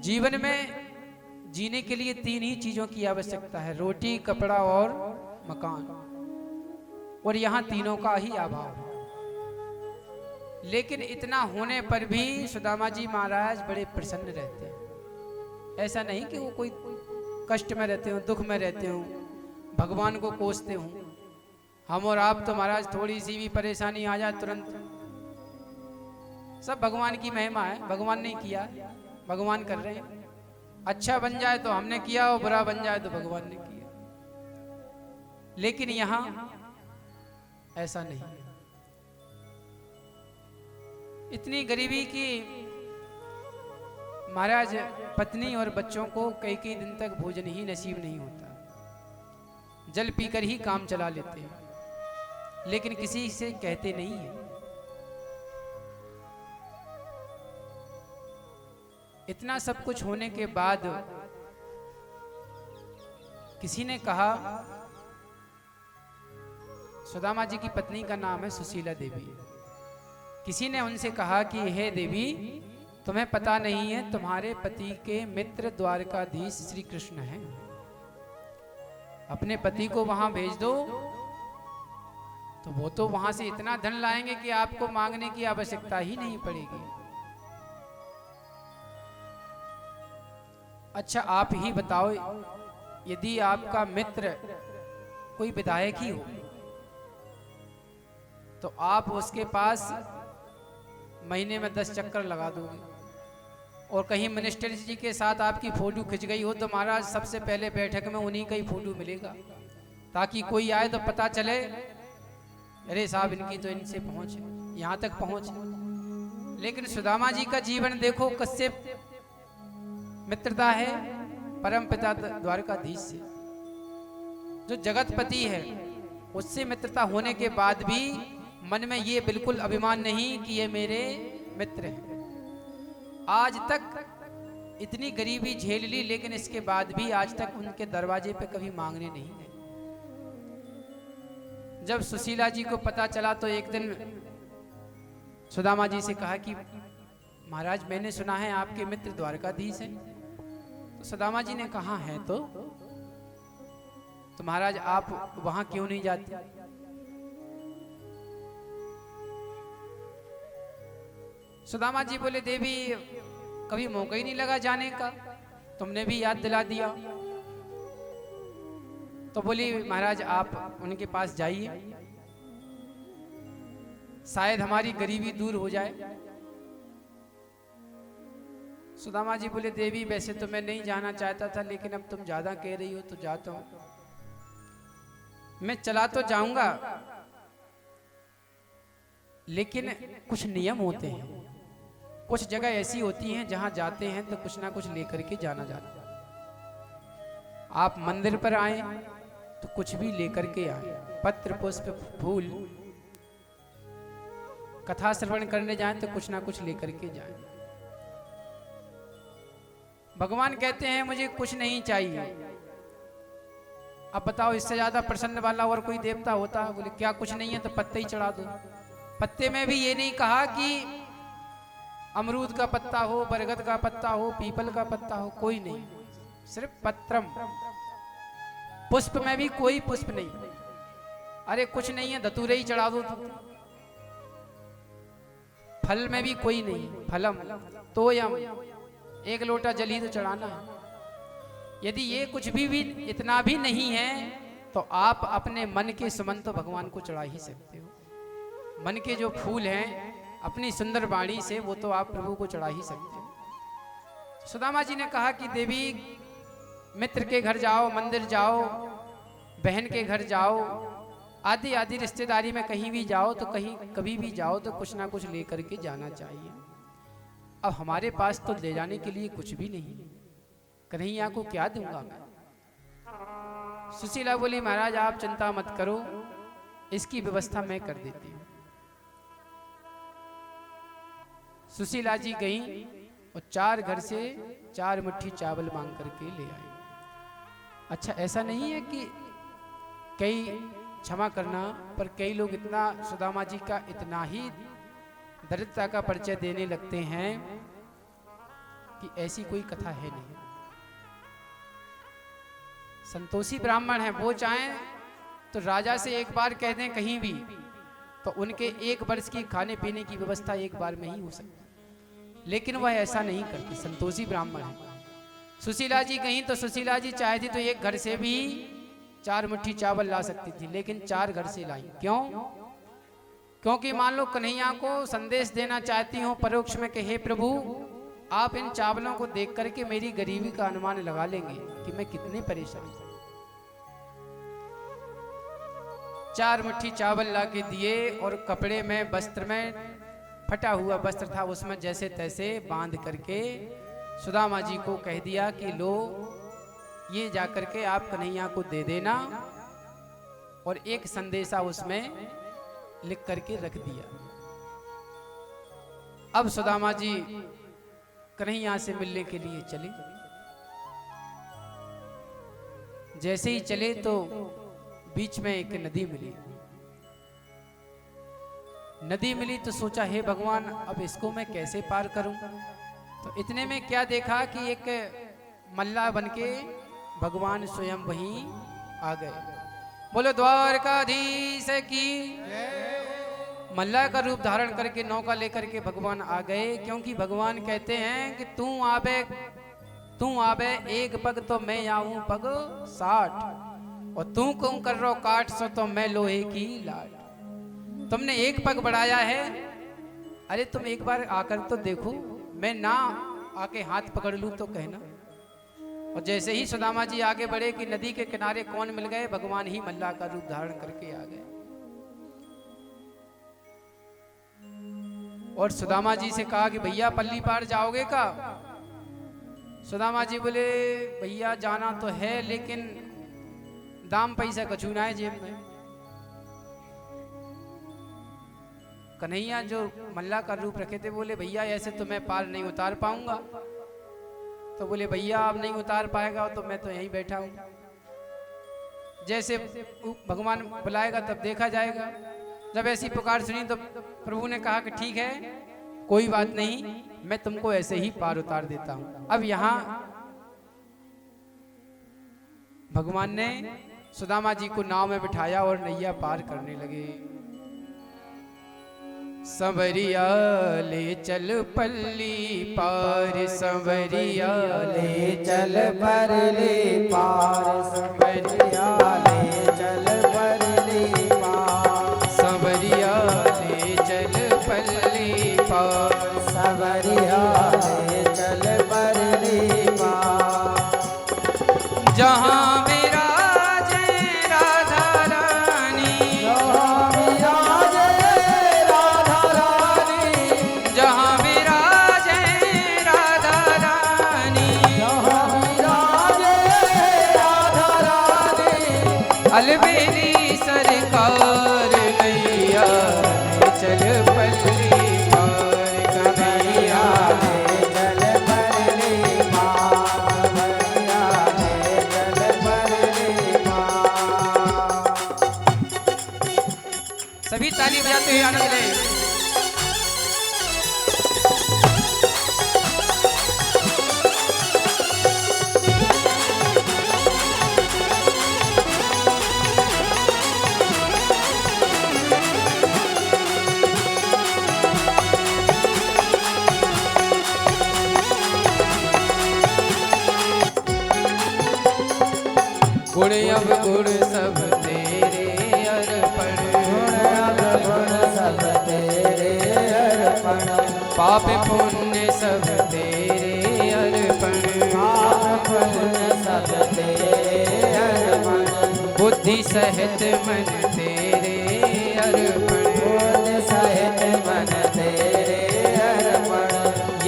जीवन में जीने के लिए तीन ही चीजों की आवश्यकता है, रोटी, कपड़ा और मकान। और यहाँ तीनों का ही अभाव है। लेकिन इतना होने पर भी सुदामा जी महाराज बड़े प्रसन्न रहते हैं। ऐसा नहीं कि वो कोई कष्ट में रहते हो, दुख में रहते हो, भगवान को कोसते हो। हम और आप तो महाराज थोड़ी सी भी परेशानी आ जाए तुरंत सब भगवान की महिमा है, भगवान ने किया, भगवान कर रहे हैं। अच्छा बन जाए तो हमने किया और बुरा बन जाए तो भगवान ने किया। लेकिन यहां ऐसा नहीं। इतनी गरीबी की महाराज पत्नी और बच्चों को कई कई दिन तक भोजन ही नसीब नहीं होता, जल पीकर ही काम चला लेते हैं, लेकिन किसी से कहते नहीं है। इतना सब कुछ होने के बाद किसी ने कहा, सुदामा जी की पत्नी का नाम है सुशीला देवी। किसी ने उनसे कहा कि हे देवी, तुम्हें पता नहीं है तुम्हारे पति के मित्र द्वारकाधीश श्री कृष्ण हैं, अपने पति को वहां भेज दो तो वो तो वहां से इतना धन लाएंगे कि आपको मांगने की आवश्यकता ही नहीं पड़ेगी। अच्छा आप ही बताओ, यदि आपका मित्र कोई विधायक ही हो तो आप उसके पास महीने में 10 चक्कर लगा दोगे, और कहीं मिनिस्टर जी के साथ आपकी फोटो खिंच गई हो तो महाराज सबसे पहले बैठक में उन्हीं का ही फोटो मिलेगा, ताकि कोई आए तो पता चले अरे साहब इनकी तो इनसे पहुंच है, यहां तक पहुंच है। लेकिन सुदामा जी का जीवन देखो, कश्यप मित्रता है परम पिता द्वारकाधीश से, जो जगतपति है उससे मित्रता होने के बाद भी मन में ये बिल्कुल अभिमान नहीं कि ये मेरे मित्र हैं। आज तक इतनी गरीबी झेल ली, लेकिन इसके बाद भी आज तक उनके दरवाजे पे कभी मांगने नहीं गए। जब सुशीला जी को पता चला तो एक दिन सुदामा जी से कहा कि महाराज मैंने सुना है आपके मित्र द्वारकाधीश हैं। तो सुदामा जी ने कहा है तो महाराज आप वहां क्यों नहीं जाते? सुदामा जी बोले देवी कभी मौका ही नहीं लगा जाने का, तुमने भी याद दिला दिया। तो बोली महाराज आप उनके पास जाइए, शायद हमारी गरीबी दूर हो जाए। सुदामा जी बोले देवी वैसे तो मैं नहीं जाना चाहता था, लेकिन अब तुम ज्यादा कह रही हो तो जाता हूं। मैं चला तो जाऊंगा, लेकिन कुछ नियम होते हैं, कुछ जगह ऐसी होती हैं जहां जाते हैं तो कुछ ना कुछ लेकर के जाना जाता है। आप मंदिर पर आए तो कुछ भी लेकर के आए, पत्र पुष्प फूल। कथा श्रवण करने जाएं तो कुछ ना कुछ लेकर के जाएं। भगवान कहते हैं मुझे कुछ नहीं चाहिए। अब बताओ इससे ज्यादा प्रसन्न वाला और कोई देवता होता? बोले क्या कुछ नहीं है तो पत्ते ही चढ़ा दो। पत्ते में भी ये नहीं कहा कि अमरूद का पत्ता हो, बरगद का पत्ता हो, पीपल का पत्ता हो, कोई नहीं, सिर्फ पत्रम। पुष्प में भी कोई पुष्प नहीं, अरे कुछ नहीं है धतूरे ही चढ़ा दो। फल में भी कोई नहीं, फलम तोयम, एक लोटा जल ही तो चढ़ाना है। यदि ये कुछ भी इतना भी नहीं है तो आप अपने मन के सुमन तो भगवान को चढ़ा ही सकते हो। मन के जो फूल हैं अपनी सुंदर वाणी से वो तो आप प्रभु को चढ़ा ही सकते हो। सुदामा जी ने कहा कि देवी मित्र के घर जाओ, मंदिर जाओ, बहन के घर जाओ, आदि आदि रिश्तेदारी में कहीं भी जाओ तो कहीं कभी भी जाओ तो कुछ ना कुछ लेकर के जाना चाहिए। अब हमारे पास तो ले जाने के लिए कुछ भी नहीं, कन्हैया को क्या दूंगा मैं? सुशीला बोली महाराज आप चिंता मत करो, इसकी व्यवस्था मैं कर देती हूँ। सुशीला जी गई और 4 घर से 4 मुट्ठी चावल मांग करके ले आई। अच्छा ऐसा नहीं है कि कई, क्षमा करना, पर कई लोग इतना सुदामा जी का इतना ही दरिद्रता का परिचय देने लगते हैं कि ऐसी कोई कथा है नहीं। संतोषी ब्राह्मण है, वो चाहें तो राजा से एक बार कह दें कहीं भी तो उनके 1 वर्ष की खाने पीने की व्यवस्था एक बार में ही हो सकती, लेकिन वह ऐसा नहीं करती। संतोषी ब्राह्मण है। सुशीला जी कहीं तो सुशीला जी चाहती तो एक घर से भी 4 मुट्ठी चावल ला सकती थी, लेकिन 4 घर से लाई। क्यों? क्योंकि मान लो कन्हैया को संदेश देना चाहती हूँ परोक्ष में कि हे प्रभु, आप इन चावलों को देख करके मेरी गरीबी का अनुमान लगा लेंगे कि मैं कितने परेशान हूं। 4 मुट्ठी चावल ला के दिए और कपड़े में, वस्त्र में, फटा हुआ वस्त्र था उसमें जैसे तैसे बांध करके सुदामा जी को कह दिया कि लो ये जाकर के आप कन्हैया को दे देना, और एक संदेशा उसमें लिख करके रख दिया। अब सुदामा जी कन्हैया से मिलने के लिए चले। जैसे ही चले तो बीच में एक नदी मिली। नदी मिली तो सोचा हे भगवान, अब इसको मैं कैसे पार करूं। तो इतने में क्या देखा कि एक मल्ला बनके भगवान स्वयं वहीं आ गए। बोलो द्वारकाधीश की। मल्ला का रूप धारण करके नौका लेकर के भगवान आ गए, क्योंकि भगवान कहते हैं कि तू आवे 1 पग तो मैं आऊं पग 60, और तू क्यों कर रो काट सो तो मैं लोहे की लाट। तुमने 1 पग बढ़ाया है, अरे तुम एक बार आकर तो देखो, मैं ना आके हाथ पकड़ लूं तो कहना। और जैसे ही सुदामा जी आगे बढ़े कि नदी के किनारे कौन मिल गए, भगवान ही मल्ला का रूप धारण करके आ गए। और सुदामा जी से कहा कि भैया पल्ली पार जाओगे का। सुदामा जी बोले भैया जाना तो है, लेकिन दाम पैसा कछू ना है जेब में। कन्हैया जो मल्ला का रूप रखे थे बोले भैया ऐसे तो मैं पार नहीं उतार पाऊंगा। तो बोले भैया आप नहीं उतार पाएगा तो मैं तो यहीं बैठा हूं, जैसे भगवान बुलाएगा तब देखा जाएगा। जब ऐसी पुकार सुनी तो प्रभु ने कहा कि ठीक है, कोई बात नहीं, मैं तुमको ऐसे ही पार उतार देता हूं। अब यहां भगवान ने सुदामा जी को नाव में बिठाया और नैया पार करने लगे। संवरिया ले चल पल्ली पार, संवरिया ले चल परली पार, संवरिया ले चल परली पार, संवरिया ले चल पल्ली पार, संवरिया ले चल परली पार। जहां अलबेरी सरकार नैया चल पल्ली पार, कन्हैया चल पल्ली पार, कन्हैया चल पल्ली पार। सभी ताली बजाते हुए आनंद लें। गुण अब गुण सब तेरे अर्पण, गुण अब गुण सब तेरे अर्पण, पाप पुण्य सब तेरे अर्पण, पाप पुण्य सब तेरे अर्पण, बुद्धि सहित मन तेरे अर्पण, बुद्धि सहित मन तेरे अर्पण,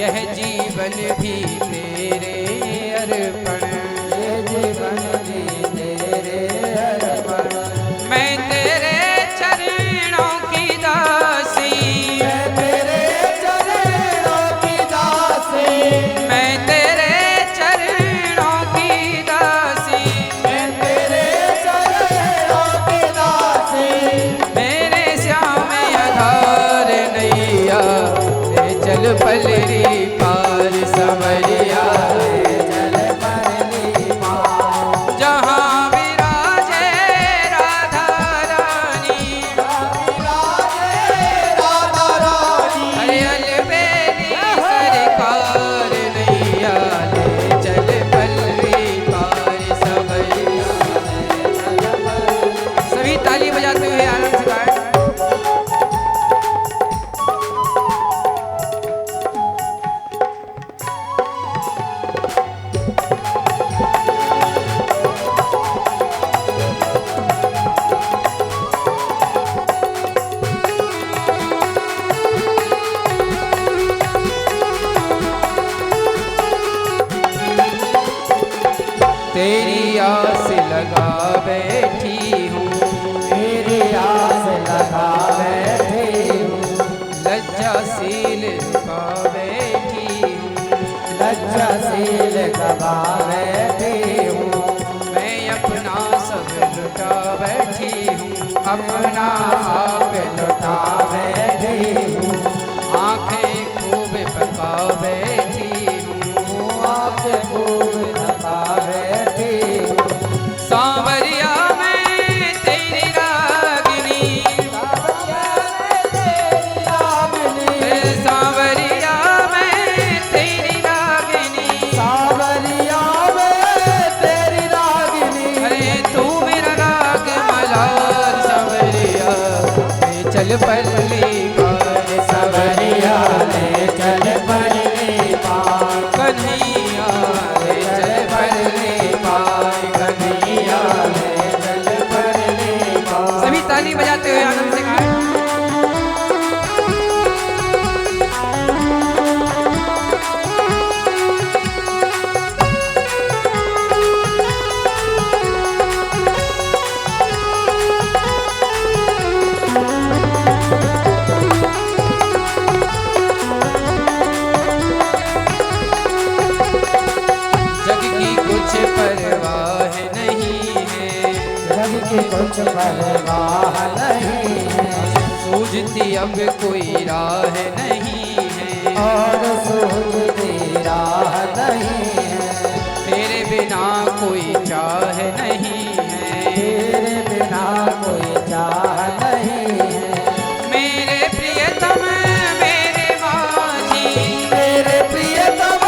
यह जीवन भी तेरे अर्पण, यह जीवन भी मैं तेरे चरणों की दासी, मैं तेरे चरणों की दासी, मैं तेरे चरणों की दासी, मैं तेरे चरणों की दासी, मेरे श्याम आधार नैया ले चल पल्ली पार। सवरिया ले चल परली पार। जहाँ विराजे राधा रानी, हरे अलबेली सरकार नैया ले चल परली पार सवरिया ले चल परली। सभी ताली बजाते हुए आनंद से गाएं। तेरी आस लगा बैठी हूँ, तेरी आस लगा बैठी हूँ, लज्जाशील लगा बैठी हूँ, लज्जाशील गवा बैठी हूँ। मैं अपना सब लुटा बैठी हूँ, अपना आप लुटा बैठी हूँ, आंखें खूब पका बैठी हूँ, आंखें खूब लगा बैठी हूँ। सांवरिया में तेरी रागिनी, सांवरिया में तेरी रागिनी, सावरिया में तेरी रागिनी, अरे तू मेरा राग मल्हार सांवरिया ले चल परली पार सवरिया ले चल परली पार। कन्हैया ले चल परली पार कन्हैया ले चल परली पार। सभी ताली बजाते हुए आनंद से गाएं। जग की कुछ परवाह नहीं है, जग की कुछ परवाह नहीं है, सूझती अब कोई राह नहीं है, और सूझती राह नहीं है, तेरे बिना कोई चाह नहीं है, तेरे बिना कोई चाह नहीं है। मेरे प्रियतम मेरे माझी, मेरे प्रियतम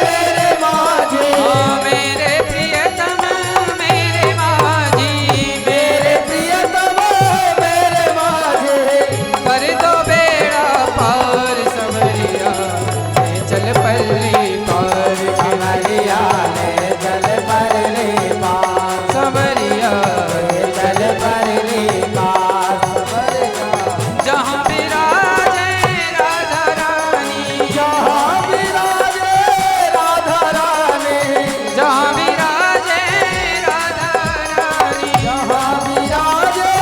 मेरे माझी, हाँ मेरे प्रियतम मेरे माझी, मेरे प्रियतम मेरे माझी, कर दो बेड़ा पार सवरिया ले चल परली पार सवरिया ले चल परली पार। सवरिया ले चल परली पार। सवरिया जहाँ विराजे राधा रानी, जहाँ विराजे राधा रानी, जहाँ विराजे राधा रानी, जहाँ विराजे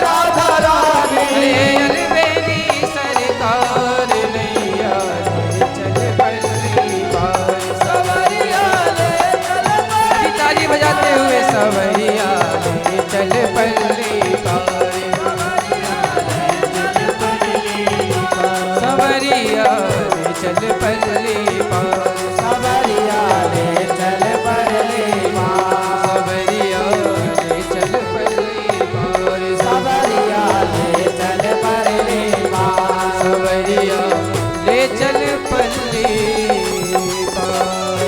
राधा रानी, हरे अलबेली सरकार नैया ले चल परली पार सवरिया ले चल सभी ताली बजाते हुए सवरिया ले चल परली पार सवरिया ले चल परली पार सवरिया ले चल परली पार। सवरिया ले चल परली पार सवरिया ले चल परली पार। सवरिया ले चल परली पार।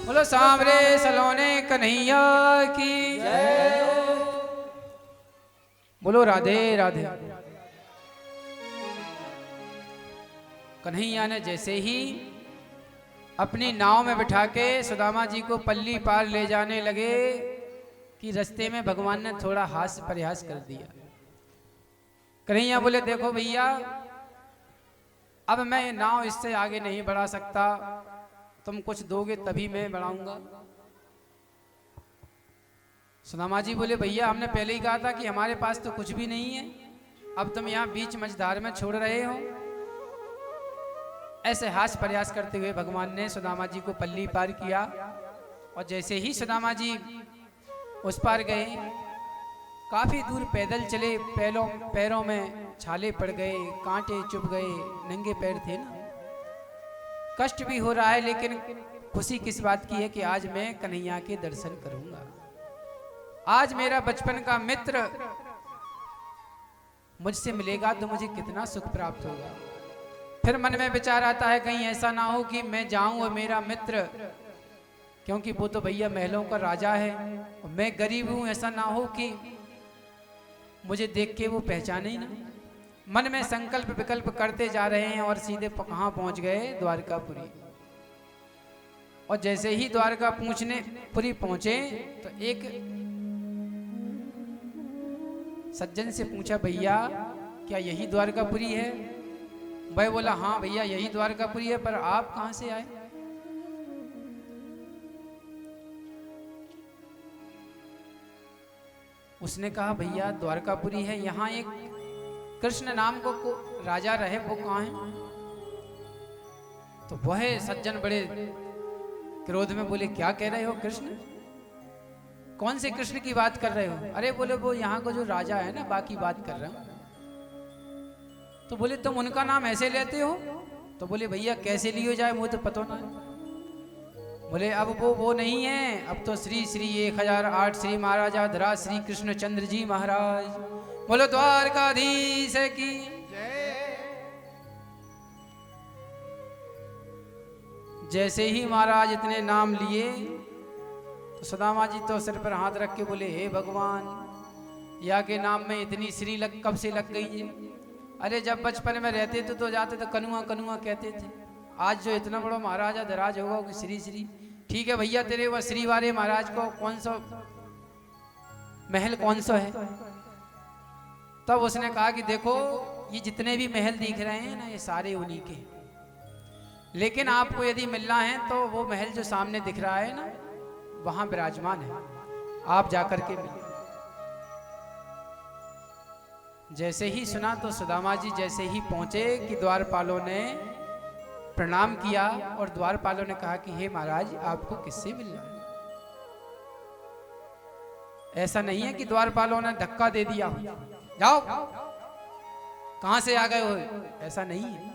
बोलो सांवरे सलोने कन्हैया की बोलो राधे राधे। कन्हैया ने जैसे ही अपनी नाव में बिठा के सुदामा जी को पल्ली पार ले जाने लगे कि रास्ते में भगवान ने थोड़ा हास्य प्रयास कर दिया। कन्हैया बोले देखो भैया अब मैं ये नाव इससे आगे नहीं बढ़ा सकता, तुम कुछ दोगे तभी मैं बढ़ाऊंगा। सुदामा जी बोले भैया हमने पहले ही कहा था कि हमारे पास तो कुछ भी नहीं है, अब तुम यहाँ बीच मझधार में छोड़ रहे हो। ऐसे हास्य प्रयास करते हुए भगवान ने सुदामा जी को पल्ली पार किया और जैसे ही सुदामा जी उस पार गए काफी दूर पैदल चले, पैरों में छाले पड़ गए, कांटे चुभ गए, नंगे पैर थे ना। कष्ट भी हो रहा है, लेकिन खुशी किस बात की है कि आज मैं कन्हैया के दर्शन करूंगा। आज मेरा बचपन का मित्र मुझसे मिलेगा तो मुझे कितना सुख प्राप्त होगा। फिर मन में विचार आता है कहीं ऐसा ना हो कि मैं जाऊं और मेरा मित्र, क्योंकि वो तो भैया महलों का राजा है और मैं गरीब हूं, ऐसा ना हो कि मुझे देख के वो पहचाने ही ना। मन में संकल्प विकल्प करते जा रहे हैं और सीधे कहाँ पहुंच गए, द्वारकापुरी। और जैसे ही द्वारकापुरी पहुंचे तो एक सज्जन से पूछा, भैया क्या यही द्वारकापुरी है? भाई बोला, हाँ भैया यही द्वारकापुरी है, पर आप कहां से आए? उसने कहा, भैया द्वारकापुरी है, यहाँ एक कृष्ण नाम को राजा रहे, वो कहाँ है? तो वह सज्जन बड़े क्रोध में बोले, क्या कह रहे हो? कृष्ण? कौन से कृष्ण की बात कर रहे हो? अरे बोले, वो यहाँ का जो राजा है ना, बाकी बात कर रहा हूं। तो बोले, तुम उनका नाम ऐसे लेते हो? तो बोले, भैया कैसे लियो जाए, वो तो पता ना है। बोले, अब वो नहीं है, अब तो श्री श्री 1008 श्री महाराजा धरा श्री कृष्णचंद्र जी महाराज। बोलो द्वारकाधीश की जैसे ही महाराज इतने नाम लिए तो सुदामा जी तो सिर पर हाथ रख के बोले, हे भगवान, या के नाम में इतनी श्री कब से लग गई है? अरे जब बचपन में रहते थे तो जाते तो कनुआ कनुआ कहते थे, आज जो इतना बड़ा महाराजा धराज होगा कि श्री श्री। ठीक है भैया, तेरे वह श्री वाले महाराज को कौन सा महल कौन सा है? तब उसने कहा कि देखो, ये जितने भी महल दिख रहे हैं ना, ये सारे उन्हीं के, लेकिन आपको यदि मिलना है तो वो महल जो सामने दिख रहा है ना, वहां विराजमान है, आप जाकर के मिलिए। जैसे ही सुना तो सुदामा जी जैसे ही पहुंचे कि द्वारपालों ने प्रणाम किया और द्वारपालों ने कहा कि हे महाराज, आपको किससे मिलना है? ऐसा नहीं है कि द्वारपालों ने धक्का दे दिया, जाओ कहां से आ गए हो, ऐसा नहीं है।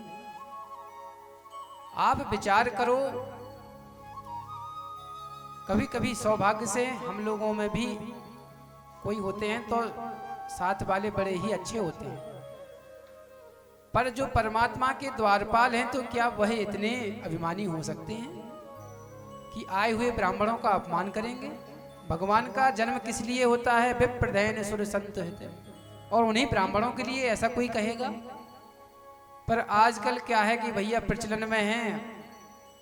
आप विचार करो, कभी कभी सौभाग्य से हम लोगों में भी कोई होते हैं तो साथ वाले बड़े ही अच्छे होते हैं, पर जो परमात्मा के द्वारपाल हैं तो क्या वह इतने अभिमानी हो सकते हैं कि आए हुए ब्राह्मणों का अपमान करेंगे? भगवान का जन्म किस लिए होता है? विप्रदयन सुर संत हित, और उन्हीं ब्राह्मणों के लिए ऐसा कोई कहेगा? पर आजकल क्या है कि भैया प्रचलन में है,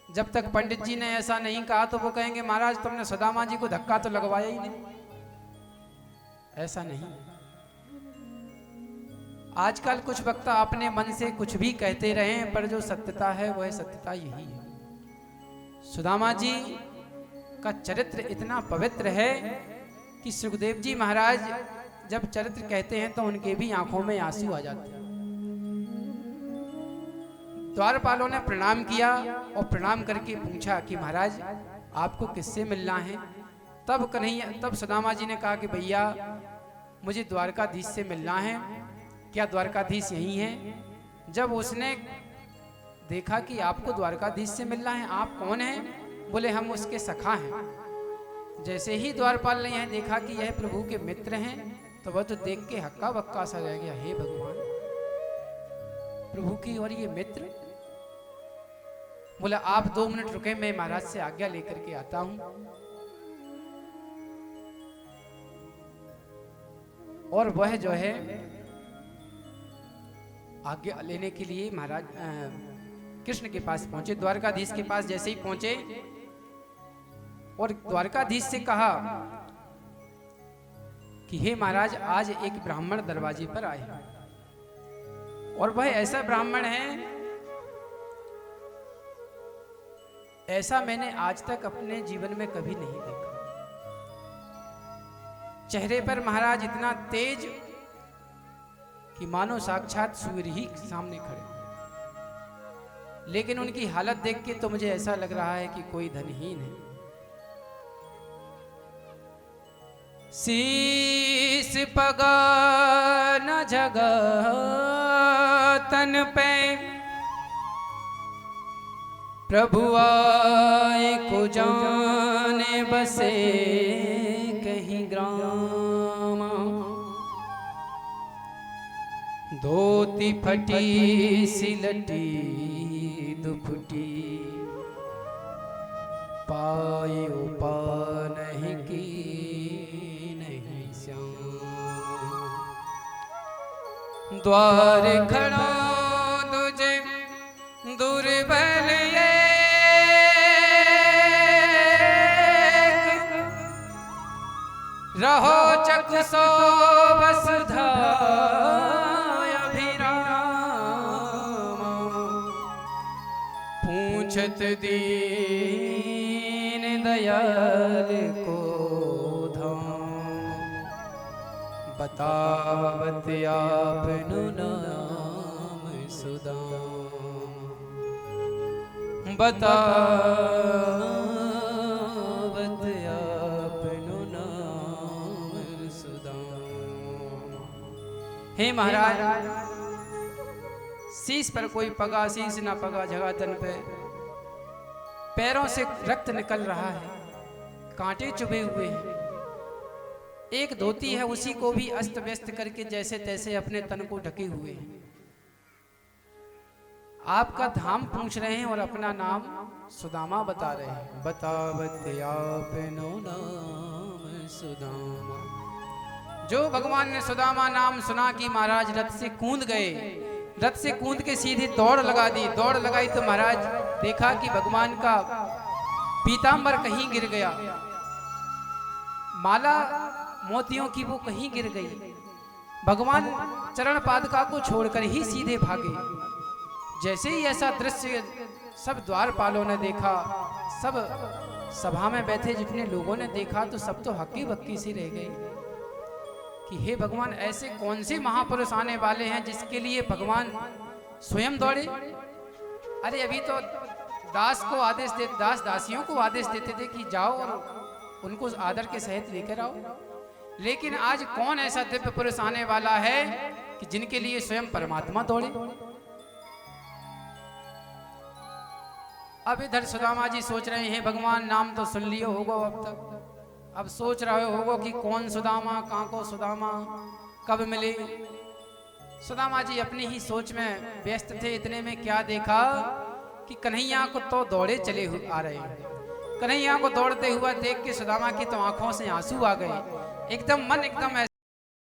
जब तक पंडित जी ने ऐसा नहीं कहा तो वो कहेंगे, महाराज तुमने सुदामा जी को धक्का तो लगवाया ही नहीं। ऐसा नहीं, आजकल कुछ वक्ता अपने मन से कुछ भी कहते रहे, पर जो सत्यता है वह सत्यता यही है। सुदामा जी का चरित्र इतना पवित्र है कि सुखदेव जी महाराज जब चरित्र कहते हैं तो उनके भी आंखों में आंसू आ जाते हैं। द्वारपालों ने प्रणाम किया और प्रणाम करके पूछा कि महाराज आपको किससे मिलना है? तब सुदामा जी ने कहा कि भैया मुझे द्वारकाधीश से मिलना है, क्या द्वारकाधीश यही है? जब उसने देखा कि आपको द्वारकाधीश से मिलना है, आप कौन हैं? बोले, हम उसके सखा हैं। जैसे ही द्वारपाल ने यह देखा कि यह प्रभु के मित्र हैं तो वह तो देख के हक्का बक्का सा रह गया, हे भगवान, प्रभु की और ये मित्र। बोला, आप 2 मिनट रुके, मैं महाराज से आज्ञा लेकर के आता हूं। और वह जो है आज्ञा लेने के लिए महाराज कृष्ण के पास पहुंचे, द्वारकाधीश के पास जैसे ही पहुंचे और द्वारकाधीश से कहा कि हे महाराज, आज एक ब्राह्मण दरवाजे पर आए और वह ऐसा ब्राह्मण है, ऐसा मैंने आज तक अपने जीवन में कभी नहीं देखा। चेहरे पर महाराज इतना तेज कि मानो साक्षात सूर्य ही सामने खड़े, लेकिन उनकी हालत देख के तो मुझे ऐसा लग रहा है कि कोई धनहीन है। शीस पगा न जगह तन पे, प्रभु आए को जाने बसे कहीं ग्राम, धोती फटी सिलटी दुपटी, पाए उपा नहीं की नहीं श्याम। द्वार खड़ा तुझे दुर्बल ये, रहो चक सो वसुधाय अभिराम। पूछत दीन दयाल को धाम, बतावत आपनु नाम सुदाम। बतावत आपनु नाम सुदाम। हे महाराज, शीश पर कोई पगा, शीश ना पगा, जगह तन पे पैरों से रक्त निकल रहा है, कांटे चुभे हुए हैं। एक धोती है, उसी को भी अस्त व्यस्त करके जैसे तैसे अपने तन को ढके हुए हैं। आपका धाम पूछ रहे हैं और अपना नाम सुदामा बता रहे हैं। बतावत आपनो नाम सुदामा। जो भगवान ने सुदामा नाम सुना कि महाराज रथ से कूद गए, रथ से कूद के सीधे दौड़ लगा दी। दौड़ लगाई तो महाराज देखा कि भगवान का पीतांबर कहीं गिर गया, माला मोतियों की वो कहीं गिर गई। भगवान चरण पादुका को छोड़कर ही सीधे भागे। जैसे ही ऐसा दृश्य सब द्वारपालों ने देखा, सब सभा में बैठे जितने लोगों ने देखा, तो सब तो हक्की बक्की सी रह गई कि हे भगवान, ऐसे कौन से महापुरुष आने वाले हैं जिसके लिए भगवान स्वयं दौड़े। अरे अभी तो दास को आदेश दे, दास दासियों को आदेश देते थे कि जाओ और उनको आदर के सहित लेकर आओ, लेकिन आज कौन ऐसा दिव्य पुरुष आने वाला है कि जिनके लिए स्वयं परमात्मा दौड़े। अब इधर सुदामा जी सोच रहे हैं, भगवान नाम तो सुन लियो होगा अब तक, अब सोच रहे होगा कि कौन सुदामा, कहाँ को सुदामा, कब मिले। सुदामा जी अपनी ही सोच में व्यस्त थे। इतने में क्या देखा कि कन्हैया को तो दौड़े चले आ रहे हैं। कन्हैया को दौड़ते हुआ देख के सुदामा की तो आंखों से आंसू आ गए। एकदम मन एकदम